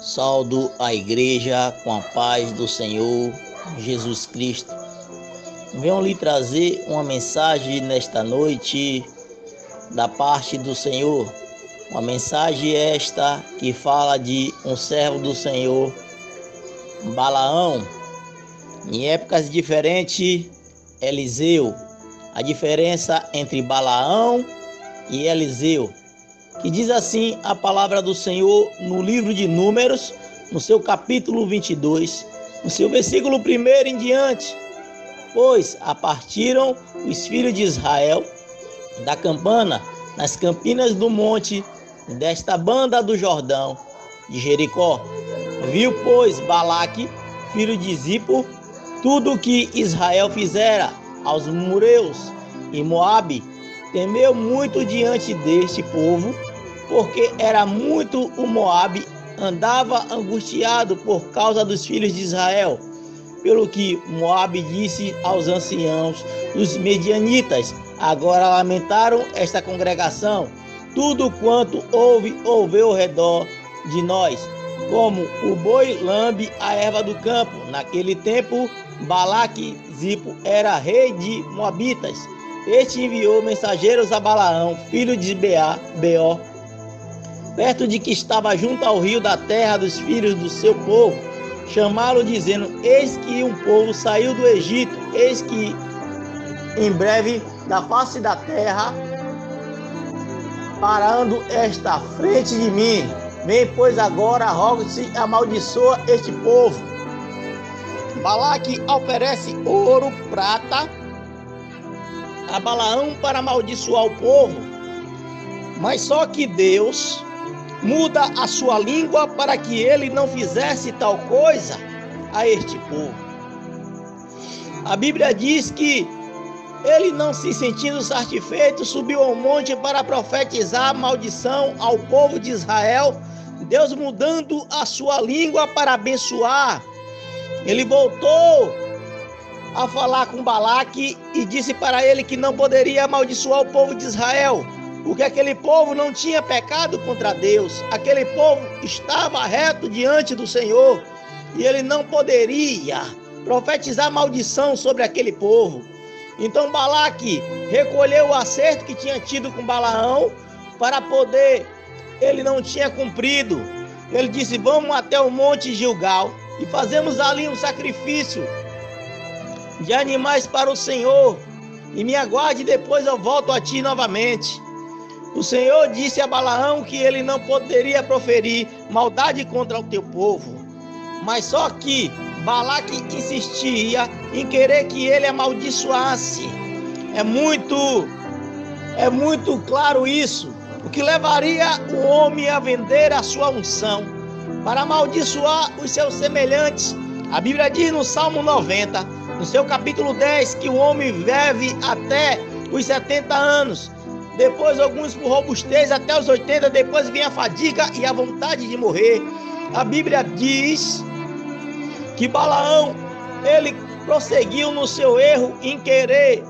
Saúdo a igreja com a paz do Senhor Jesus Cristo. Venho lhe trazer uma mensagem nesta noite da parte do Senhor. Uma mensagem esta que fala de um servo do Senhor, Balaão. Em épocas diferentes, Eliseu. A diferença entre Balaão e Eliseu, que diz assim a palavra do Senhor no livro de Números, no seu capítulo 22, no seu versículo 1 em diante. Pois apartiram os filhos de Israel da campana nas campinas do monte desta banda do Jordão, de Jericó. Viu, pois, Balaque, filho de Zippor, tudo o que Israel fizera aos moreus e Moabe, temeu muito diante deste povo, porque era muito o Moabe, andava angustiado por causa dos filhos de Israel. Pelo que Moabe disse aos anciãos dos medianitas: agora lamentaram esta congregação, tudo quanto houve ao redor de nós, como o boi lambe a erva do campo. Naquele tempo, Balaque Zippor era rei de Moabitas. Este enviou mensageiros a Balaão, filho de Beor, perto de que estava junto ao rio da terra dos filhos do seu povo, chamá-lo, dizendo: eis que um povo saiu do Egito, eis que em breve da face da terra, parando esta frente de mim. Vem, pois, agora, rogo-te, amaldiçoa este povo. Balaque oferece ouro, prata a Balaão para amaldiçoar o povo, mas só que Deus muda a sua língua para que ele não fizesse tal coisa a este povo. A Bíblia diz que ele, não se sentindo satisfeito, subiu ao monte para profetizar a maldição ao povo de Israel. Deus, mudando a sua língua para abençoar, ele voltou a falar com Balaque e disse para ele que não poderia amaldiçoar o povo de Israel, porque aquele povo não tinha pecado contra Deus, aquele povo estava reto diante do Senhor, e ele não poderia profetizar maldição sobre aquele povo. Então Balaque recolheu o acerto que tinha tido com Balaão, para poder, ele não tinha cumprido. Ele disse: vamos até o monte Gilgal e fazemos ali um sacrifício de animais para o Senhor, e me aguarde, depois eu volto a ti novamente. O Senhor disse a Balaão que ele não poderia proferir maldade contra o teu povo, mas só que Balaque insistia em querer que ele amaldiçoasse. É muito claro isso, o que levaria o homem a vender a sua unção para amaldiçoar os seus semelhantes. A Bíblia diz no Salmo 90, no seu capítulo 10, que o homem vive até os 70 anos. Depois alguns por robustez até os 80, depois vem a fadiga e a vontade de morrer. A Bíblia diz que Balaão, ele prosseguiu no seu erro em querer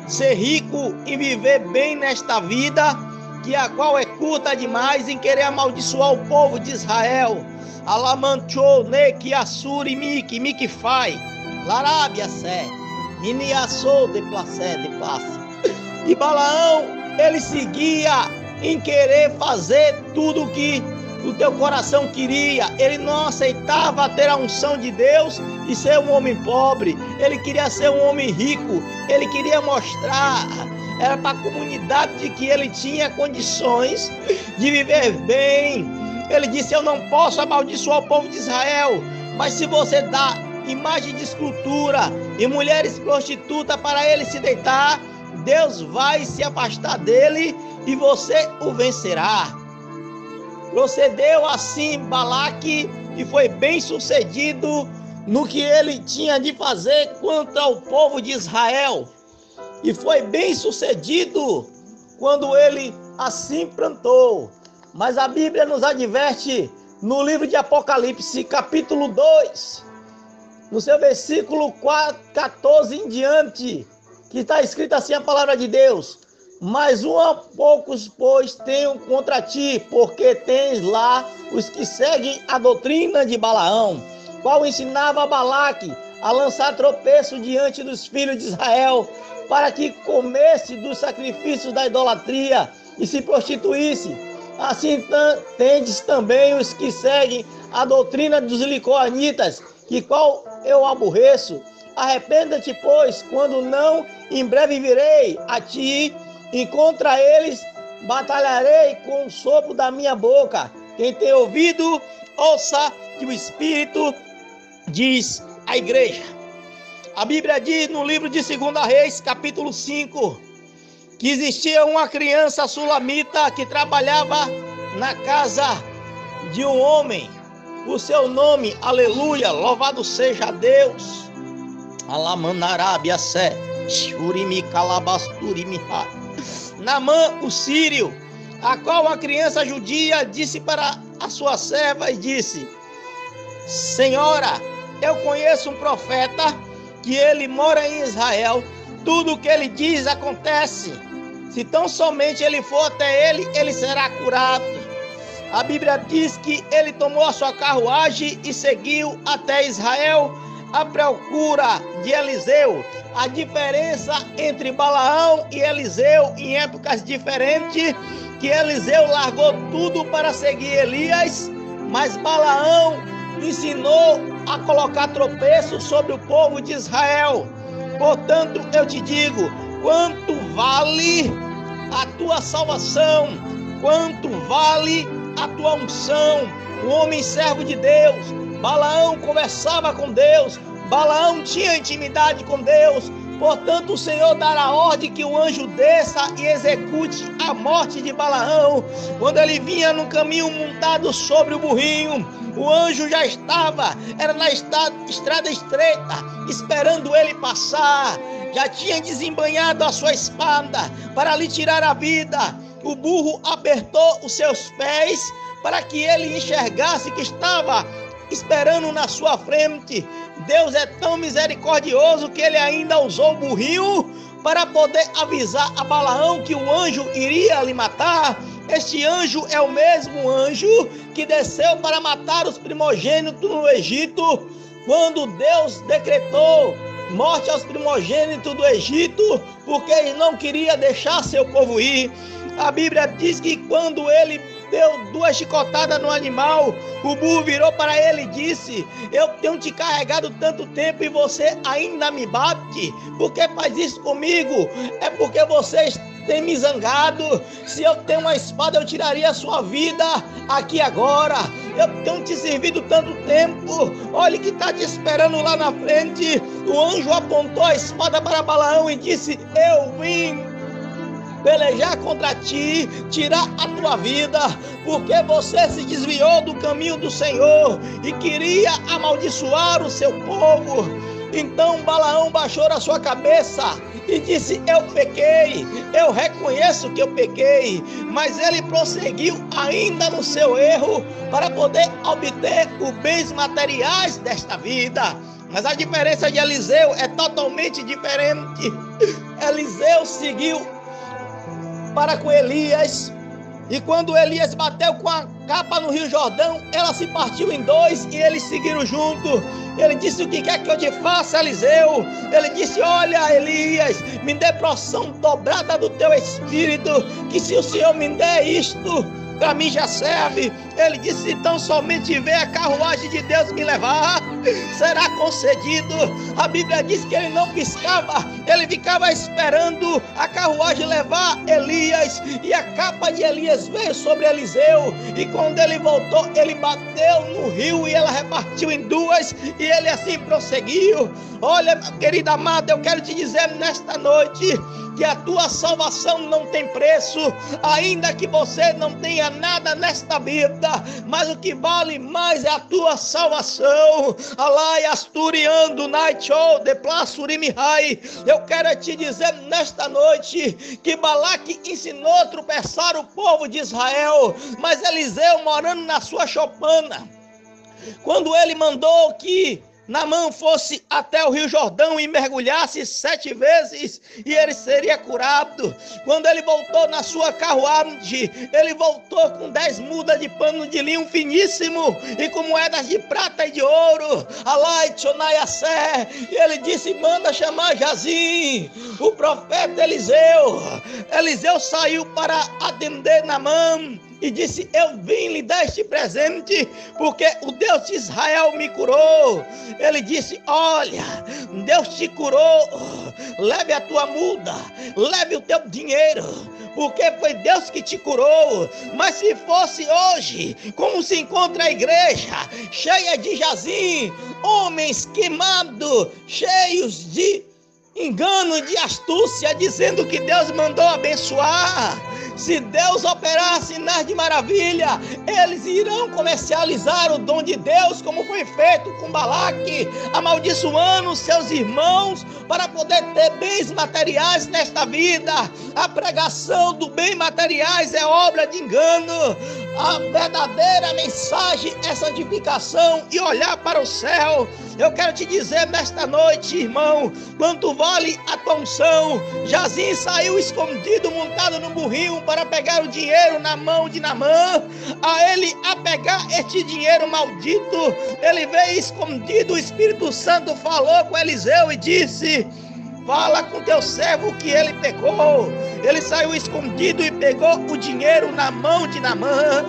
ser rico e viver bem nesta vida, que a qual é curta demais, em querer amaldiçoar o povo de Israel. Alamanchou neki assuri miki miki fai larábia sé miniassou de place. E Balaão, ele seguia em querer fazer tudo o que o teu coração queria. Ele não aceitava ter a unção de Deus e ser um homem pobre. Ele queria ser um homem rico. Ele queria mostrar, era para a comunidade, de que ele tinha condições de viver bem. Ele disse: eu não posso amaldiçoar o povo de Israel, mas se você dá imagem de escultura e mulheres prostitutas para ele se deitar, Deus vai se afastar dele e você o vencerá. Procedeu assim Balaque e foi bem sucedido no que ele tinha de fazer contra o povo de Israel. E foi bem sucedido quando ele assim plantou. Mas a Bíblia nos adverte no livro de Apocalipse, capítulo 2, no seu versículo 14 em diante, que está escrito assim a palavra de Deus: Mas poucos, pois, tenho contra ti, porque tens lá os que seguem a doutrina de Balaão, qual ensinava a Balaque a lançar tropeço diante dos filhos de Israel, para que comesse dos sacrifícios da idolatria e se prostituísse. Assim tendes também os que seguem a doutrina dos licoanitas, que qual eu aborreço. Arrependa-te, pois, quando não, em breve virei a ti, e contra eles batalharei com o sopro da minha boca. Quem tem ouvido, ouça que o Espírito diz à igreja. A Bíblia diz no livro de 2 Reis, capítulo 5, que existia uma criança sulamita que trabalhava na casa de um homem. O seu nome, aleluia, louvado seja Deus. Alamanarabia sé, shurimi calabasturimi ha. Naamã, o sírio, a qual a criança judia disse para a sua serva e disse: Senhora, eu conheço um profeta que ele mora em Israel. Tudo o que ele diz acontece. Se tão somente ele for até ele, ele será curado. A Bíblia diz que ele tomou a sua carruagem e seguiu até Israel à procura de Eliseu. A diferença entre Balaão e Eliseu em épocas diferentes, que Eliseu largou tudo para seguir Elias, mas Balaão ensinou a colocar tropeço sobre o povo de Israel. Portanto, eu te digo, quanto vale a tua salvação, quanto vale a tua unção. O homem servo de Deus, Balaão conversava com Deus, Balaão tinha intimidade com Deus. Portanto, o Senhor dará ordem que o anjo desça e execute a morte de Balaão. Quando ele vinha no caminho montado sobre o burrinho, o anjo já era na estrada estreita, esperando ele passar. Já tinha desembanhado a sua espada para lhe tirar a vida. O burro apertou os seus pés para que ele enxergasse que estava esperando na sua frente. Deus é tão misericordioso que ele ainda usou o burrinho para poder avisar a Balaão que o anjo iria lhe matar. Este anjo é o mesmo anjo que desceu para matar os primogênitos no Egito, quando Deus decretou morte aos primogênitos do Egito, porque ele não queria deixar seu povo ir. A Bíblia diz que quando ele deu 2 chicotadas no animal, o burro virou para ele e disse: eu tenho te carregado tanto tempo e você ainda me bate? Por que faz isso comigo? É porque você tem me zangado. Se eu tenho uma espada, eu tiraria a sua vida aqui agora. Eu tenho te servido tanto tempo. Olha que está te esperando lá na frente. O anjo apontou a espada para Balaão e disse: eu vim pelejar contra ti, tirar a tua vida, porque você se desviou do caminho do Senhor e queria amaldiçoar o seu povo. Então Balaão baixou a sua cabeça e disse: eu pequei, eu reconheço que eu pequei. Mas ele prosseguiu ainda no seu erro para poder obter os bens materiais desta vida. Mas a diferença de Eliseu é totalmente diferente. Eliseu seguiu para com Elias, e quando Elias bateu com a capa no Rio Jordão, ela se partiu em 2 e eles seguiram junto. Ele disse: o que quer que eu te faça, Eliseu? Ele disse: olha, Elias, me dê porção dobrada do teu espírito, que se o Senhor me der isto, para mim já serve. Ele disse: então somente vê a carruagem de Deus me levar, será concedido. A Bíblia diz que ele não piscava, ele ficava esperando a carruagem levar Elias, e a capa de Elias veio sobre Eliseu, e quando ele voltou, ele bateu no rio e ela repartiu em 2, e ele assim prosseguiu. Olha, querida amada, eu quero te dizer nesta noite que a tua salvação não tem preço, ainda que você não tenha nada nesta vida, mas o que vale mais é a tua salvação. Alai asturiando night show de plasurimihai. Eu quero te dizer nesta noite que Balaque ensinou a tropeçar o povo de Israel, mas Eliseu, morando na sua chopana, quando ele mandou que Naamã fosse até o Rio Jordão e mergulhasse 7 vezes e ele seria curado. Quando ele voltou na sua carruagem, ele voltou com 10 mudas de pano de linho finíssimo e com moedas de prata e de ouro. E ele disse: manda chamar Jazim, o profeta Eliseu. Eliseu saiu para atender Naamã e disse: eu vim lhe dar este presente porque o Deus de Israel me curou. Ele disse: olha, Deus te curou, leve a tua muda, leve o teu dinheiro, porque foi Deus que te curou. Mas se fosse hoje, como se encontra a igreja, cheia de Jazim, homens queimados, cheios de engano, de astúcia, dizendo que Deus mandou abençoar. Se Deus operar sinais de maravilha, eles irão comercializar o dom de Deus, como foi feito com Balaque, amaldiçoando seus irmãos para poder ter bens materiais nesta vida. A pregação do bem materiais é obra de engano. A verdadeira mensagem é santificação e olhar para o céu. Eu quero te dizer nesta noite, irmão, quanto vale a tua unção? Jazim saiu escondido, montado no burrinho, para pegar o dinheiro na mão de Naamã. A ele a pegar este dinheiro maldito, ele veio escondido. O Espírito Santo falou com Eliseu e disse: fala com teu servo que ele pegou. Ele saiu escondido e pegou o dinheiro na mão de Naamã.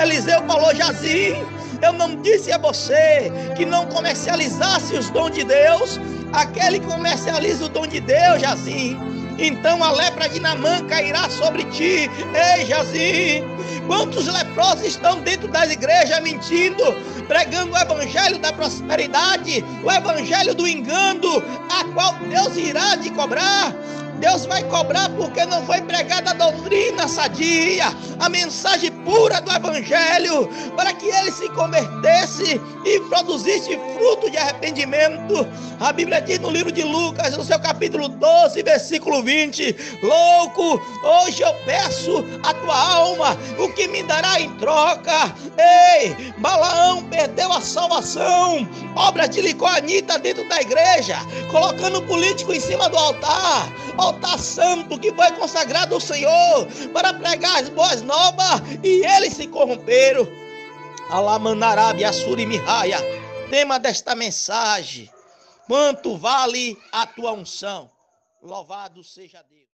Eliseu falou: Jazim, eu não disse a você que não comercializasse os dons de Deus? Aquele que comercializa o dom de Deus, Jazim, então a lepra de Naamã cairá sobre ti. Ei, Jazim, quantos leprosos estão dentro das igrejas mentindo, pregando o evangelho da prosperidade, o evangelho do engano, a qual Deus irá te cobrar. Deus vai cobrar porque não foi pregada a doutrina sadia, a mensagem pura do evangelho, para que ele se convertesse e produzisse fruto de arrependimento. A Bíblia diz no livro de Lucas, no seu capítulo 12, versículo 20: louco, hoje eu peço a tua alma, o que me dará em troca? Ei, Balaão perdeu a salvação, obra de licoanita dentro da igreja, colocando político em cima do altar santo que foi consagrado ao Senhor para pregar as boas novas, e eles se corromperam. Alamanarabe, Assuri Mihaia, tema desta mensagem: quanto vale a tua unção? Louvado seja Deus.